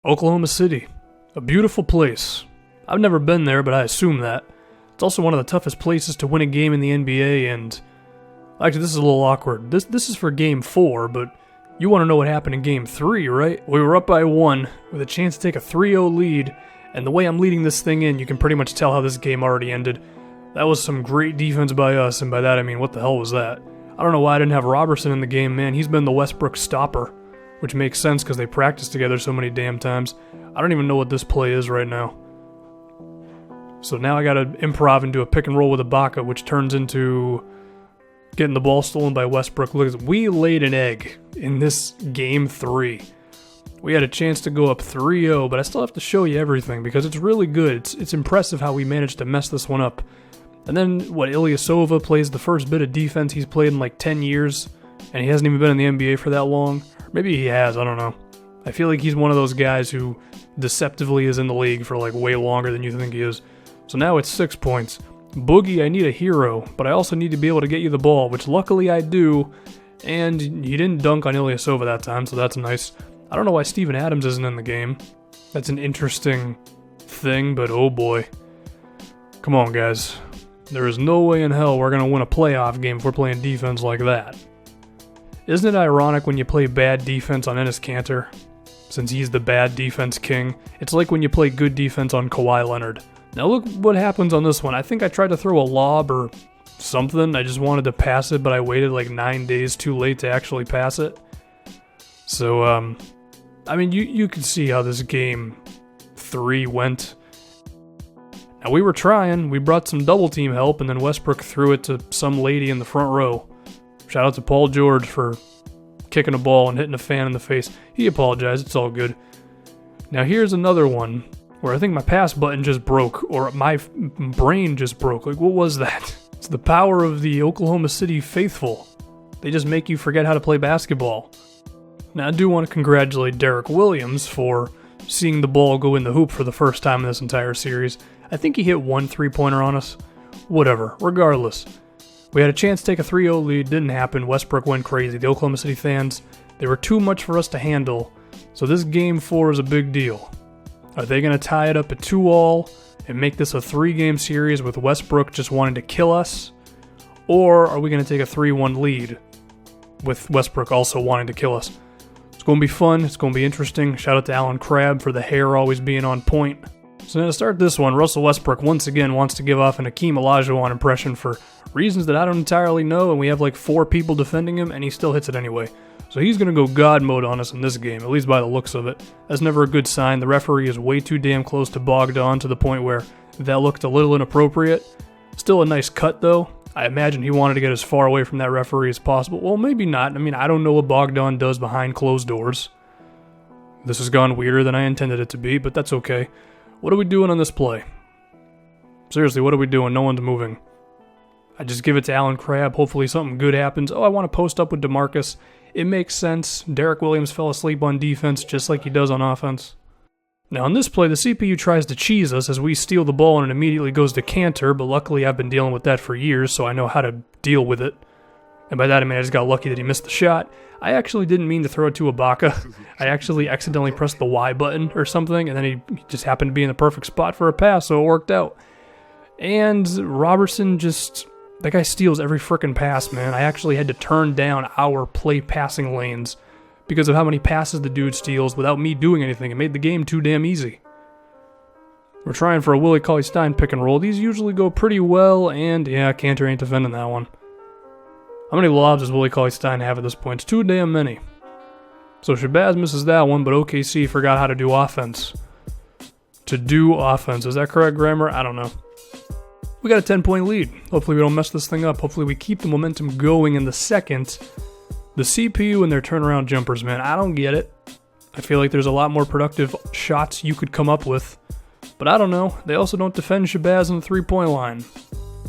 Oklahoma City. A beautiful place. I've never been there, but I assume that. It's also one of the toughest places to win a game in the NBA, and... Actually, this is a little awkward. This is for Game 4, but you want to know what happened in Game 3, right? We were up by 1, with a chance to take a 3-0 lead, and the way I'm leading this thing in, you can pretty much tell how this game already ended. That was some great defense by us, and by that I mean, what the hell was that? I don't know why I didn't have Robertson in the game, man. He's been the Westbrook stopper, which makes sense because they practice together so many damn times. I don't even know what this play is right now. So now I gotta improv and do a pick and roll with Ibaka, which turns into getting the ball stolen by Westbrook. Look, we laid an egg in this Game 3. We had a chance to go up 3-0, but I still have to show you everything because it's really good. It's impressive how we managed to mess this one up. And then, Ilyasova plays the first bit of defense he's played in like 10 years, and he hasn't even been in the NBA for that long. Maybe he has, I don't know. I feel like he's one of those guys who deceptively is in the league for like way longer than you think he is. So now it's 6 points. Boogie, I need a hero, but I also need to be able to get you the ball, which luckily I do, and he didn't dunk on Ilyasova that time, so that's nice. I don't know why Steven Adams isn't in the game. That's an interesting thing, but oh boy. Come on, guys. There is no way in hell we're going to win a playoff game if we're playing defense like that. Isn't it ironic when you play bad defense on Enes Kanter? Since he's the bad defense king. It's like when you play good defense on Kawhi Leonard. Now look what happens on this one. I think I tried to throw a lob or something. I just wanted to pass it, but I waited like 9 days too late to actually pass it. So, I mean, you can see how this Game 3 went. Now, we were trying. We brought some double team help, and then Westbrook threw it to some lady in the front row. Shout out to Paul George for kicking a ball and hitting a fan in the face. He apologized. It's all good. Now, here's another one where I think my pass button just broke, or my brain just broke. Like, what was that? It's the power of the Oklahoma City faithful. They just make you forget how to play basketball. Now, I do want to congratulate Derek Williams for seeing the ball go in the hoop for the first time in this entire series. I think he hit one three-pointer on us. Whatever. Regardless. We had a chance to take a 3-0 lead. Didn't happen. Westbrook went crazy. The Oklahoma City fans, they were too much for us to handle. So this Game 4 is a big deal. Are they going to tie it up at 2-all and make this a 3-game series with Westbrook just wanting to kill us? Or are we going to take a 3-1 lead with Westbrook also wanting to kill us? It's going to be fun. It's going to be interesting. Shout out to Alan Crabb for the hair always being on point. So now to start this one, Russell Westbrook once again wants to give off an Hakeem Olajuwon impression for reasons that I don't entirely know, and we have like 4 people defending him, and he still hits it anyway. So he's going to go God mode on us in this game, at least by the looks of it. That's never a good sign. The referee is way too damn close to Bogdan to the point where that looked a little inappropriate. Still a nice cut though. I imagine he wanted to get as far away from that referee as possible. Well, maybe not. I mean, I don't know what Bogdan does behind closed doors. This has gone weirder than I intended it to be, but that's okay. What are we doing on this play? Seriously, what are we doing? No one's moving. I just give it to Alan Crabb. Hopefully something good happens. Oh, I want to post up with DeMarcus. It makes sense. Derek Williams fell asleep on defense just like he does on offense. Now on this play, the CPU tries to cheese us as we steal the ball and it immediately goes to Kanter, but luckily I've been dealing with that for years, so I know how to deal with it. And by that I mean I just got lucky that he missed the shot. I actually didn't mean to throw it to Ibaka. I actually accidentally pressed the Y button or something, and then he just happened to be in the perfect spot for a pass, so it worked out. And Robertson just... That guy steals every frickin' pass, man. I actually had to turn down our play passing lanes because of how many passes the dude steals without me doing anything. It made the game too damn easy. We're trying for a Willie Cauley-Stein pick and roll. These usually go pretty well, and yeah, Kanter ain't defending that one. How many lobs does Willie Cauley-Stein have at this point? It's too damn many. So Shabazz misses that one, but OKC forgot how to do offense. To do offense. Is that correct grammar? I don't know. We got a 10-point lead. Hopefully we don't mess this thing up. Hopefully we keep the momentum going in the second. The CPU and their turnaround jumpers, man, I don't get it. I feel like there's a lot more productive shots you could come up with. But I don't know. They also don't defend Shabazz on the 3-point line.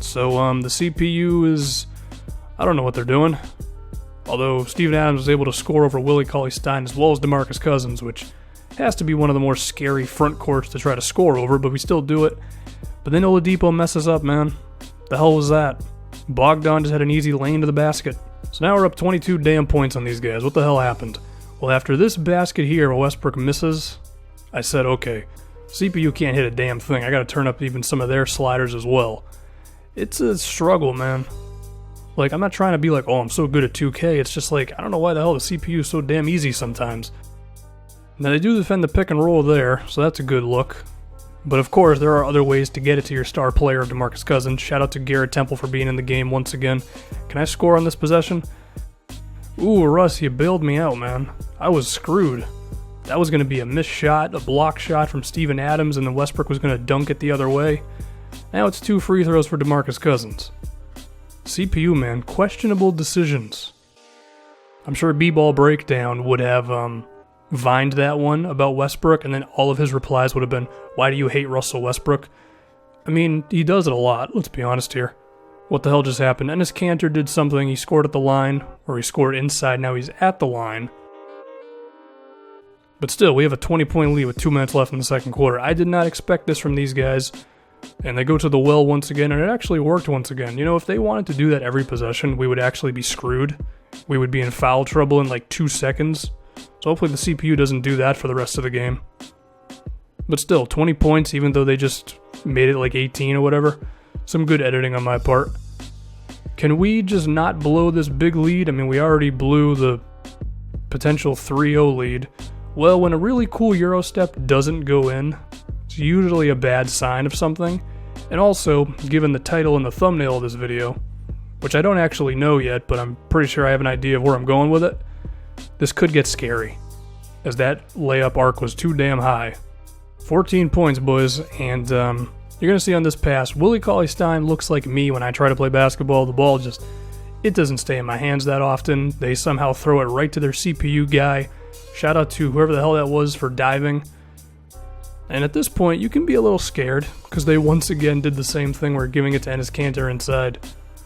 So the CPU is... I don't know what they're doing. Although Steven Adams was able to score over Willie Cauley-Stein as well as DeMarcus Cousins, which has to be one of the more scary front courts to try to score over, but we still do it. But then Oladipo messes up, man. The hell was that? Bogdan just had an easy lane to the basket. So now we're up 22 damn points on these guys. What the hell happened? Well, after this basket here, Westbrook misses, I said, okay, CPU can't hit a damn thing. I gotta turn up even some of their sliders as well. It's a struggle, man. Like, I'm not trying to be like, oh, I'm so good at 2K. It's just like, I don't know why the hell the CPU is so damn easy sometimes. Now, they do defend the pick and roll there, so that's a good look. But of course, there are other ways to get it to your star player, DeMarcus Cousins. Shout out to Garrett Temple for being in the game once again. Can I score on this possession? Ooh, Russ, you bailed me out, man. I was screwed. That was going to be a missed shot, a block shot from Steven Adams, and then Westbrook was going to dunk it the other way. Now it's 2 free throws for DeMarcus Cousins. CPU, man, questionable decisions. I'm sure B-Ball Breakdown would have vined that one about Westbrook, and then all of his replies would have been, why do you hate Russell Westbrook? I mean, he does it a lot, let's be honest here. What the hell just happened? Enes Kanter did something, he scored at the line, or he scored inside, now he's at the line. But still, we have a 20-point lead with 2 minutes left in the second quarter. I did not expect this from these guys. And they go to the well once again, and it actually worked once again. You know, if they wanted to do that every possession, we would actually be screwed. We would be in foul trouble in like 2 seconds. So hopefully the CPU doesn't do that for the rest of the game. But still, 20 points, even though they just made it like 18 or whatever. Some good editing on my part. Can we just not blow this big lead? I mean, we already blew the potential 3-0 lead. Well, when a really cool Euro step doesn't go in, it's usually a bad sign of something. And also, given the title and the thumbnail of this video, which I don't actually know yet, but I'm pretty sure I have an idea of where I'm going with it, this could get scary, as that layup arc was too damn high. 14 points, boys, and you're going to see on this pass, Willie Cauley-Stein looks like me when I try to play basketball. The ball just, it doesn't stay in my hands that often. They somehow throw it right to their CPU guy. Shout out to whoever the hell that was for diving. And at this point, you can be a little scared, because they once again did the same thing where giving it to Enes Kanter inside.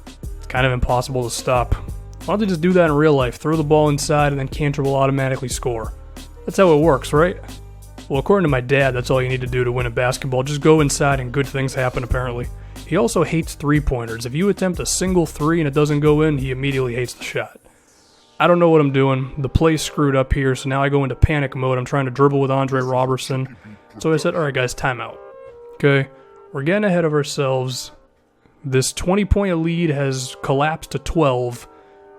It's kind of impossible to stop. Why don't they just do that in real life? Throw the ball inside and then Kanter will automatically score. That's how it works, right? Well, according to my dad, that's all you need to do to win a basketball. Just go inside and good things happen, apparently. He also hates three-pointers. If you attempt a single three and it doesn't go in, he immediately hates the shot. I don't know what I'm doing. The play's screwed up here, so now I go into panic mode. I'm trying to dribble with Andre Robertson. So I said, alright guys, timeout. Okay, we're getting ahead of ourselves. This 20-point lead has collapsed to 12.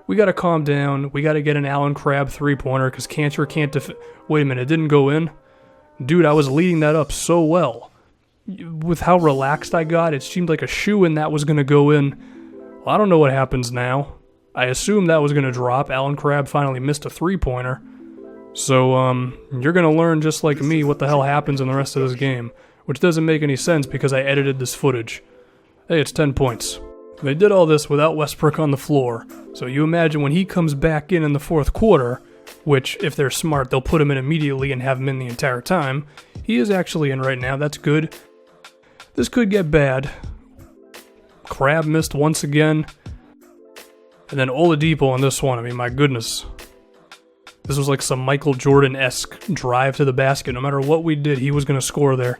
We gotta calm down. We gotta get an Allen Crabbe three-pointer, because Kanter can't wait a minute, it didn't go in? Dude, I was leading that up so well. With how relaxed I got, it seemed like a shoo-in that was gonna go in. Well, I don't know what happens now. I assumed that was gonna drop. Allen Crabbe finally missed a three-pointer. So, you're gonna learn just like me what the hell happens in the rest of this game, which doesn't make any sense because I edited this footage. Hey, it's 10 points. They did all this without Westbrook on the floor, so you imagine when he comes back in the fourth quarter, which, if they're smart, they'll put him in immediately and have him in the entire time. He is actually in right now, that's good. This could get bad. Crabbe missed once again. And then Oladipo on this one, I mean, my goodness. This was like some Michael Jordan-esque drive to the basket. No matter what we did, he was going to score there.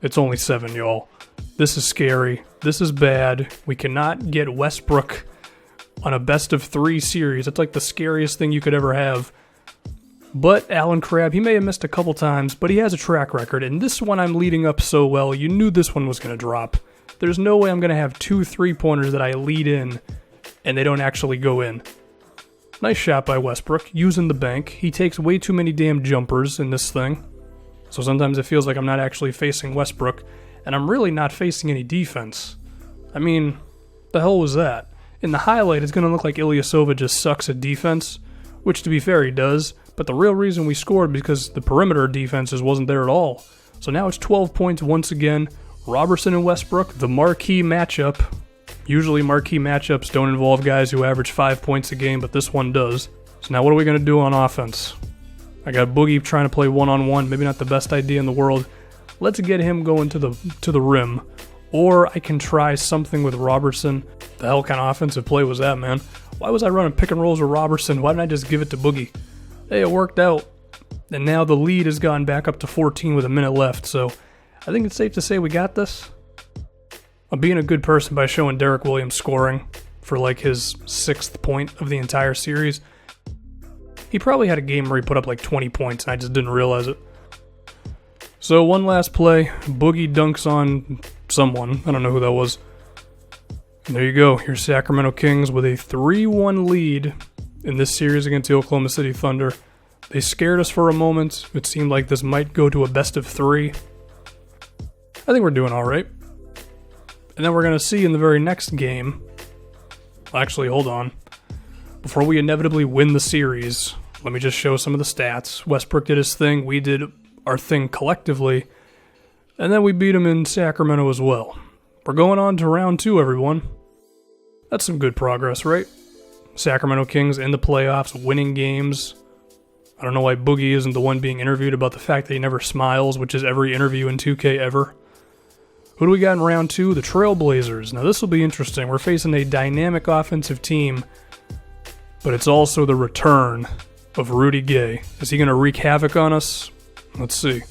It's only 7, y'all. This is scary. This is bad. We cannot get Westbrook on a best-of-3 series. It's like the scariest thing you could ever have. But Allen Crabbe, he may have missed a couple times, but he has a track record. And this one I'm leading up so well, you knew this one was going to drop. There's no way I'm going to have 2 3-pointers that I lead in, and they don't actually go in. Nice shot by Westbrook, using the bank. He takes way too many damn jumpers in this thing. So sometimes it feels like I'm not actually facing Westbrook, and I'm really not facing any defense. I mean, the hell was that? In the highlight, it's going to look like Ilyasova just sucks at defense, which to be fair, he does, but the real reason we scored because the perimeter defense just wasn't there at all. So now it's 12 points once again. Robertson and Westbrook, the marquee matchup. Usually marquee matchups don't involve guys who average 5 points a game, but this one does. So now what are we going to do on offense? I got Boogie trying to play one-on-one, maybe not the best idea in the world. Let's get him going to the rim. Or I can try something with Robertson. The hell kind of offensive play was that, man? Why was I running pick and rolls with Robertson? Why didn't I just give it to Boogie? Hey, it worked out. And now the lead has gone back up to 14 with a minute left, so I think it's safe to say we got this. I'm being a good person by showing Derek Williams scoring for like his 6th point of the entire series. He probably had a game where he put up like 20 points and I just didn't realize it. So one last play. Boogie dunks on someone. I don't know who that was. And there you go. Your Sacramento Kings with a 3-1 lead in this series against the Oklahoma City Thunder. They scared us for a moment. It seemed like this might go to a best of 3. I think we're doing all right. And then we're going to see in the very next game. Actually, hold on. Before we inevitably win the series, let me just show some of the stats. Westbrook did his thing. We did our thing collectively. And then we beat him in Sacramento as well. We're going on to round 2, everyone. That's some good progress, right? Sacramento Kings in the playoffs, winning games. I don't know why Boogie isn't the one being interviewed about the fact that he never smiles, which is every interview in 2K ever. Who do we got in round 2? The Trailblazers. Now this will be interesting. We're facing a dynamic offensive team, but it's also the return of Rudy Gay. Is he going to wreak havoc on us? Let's see.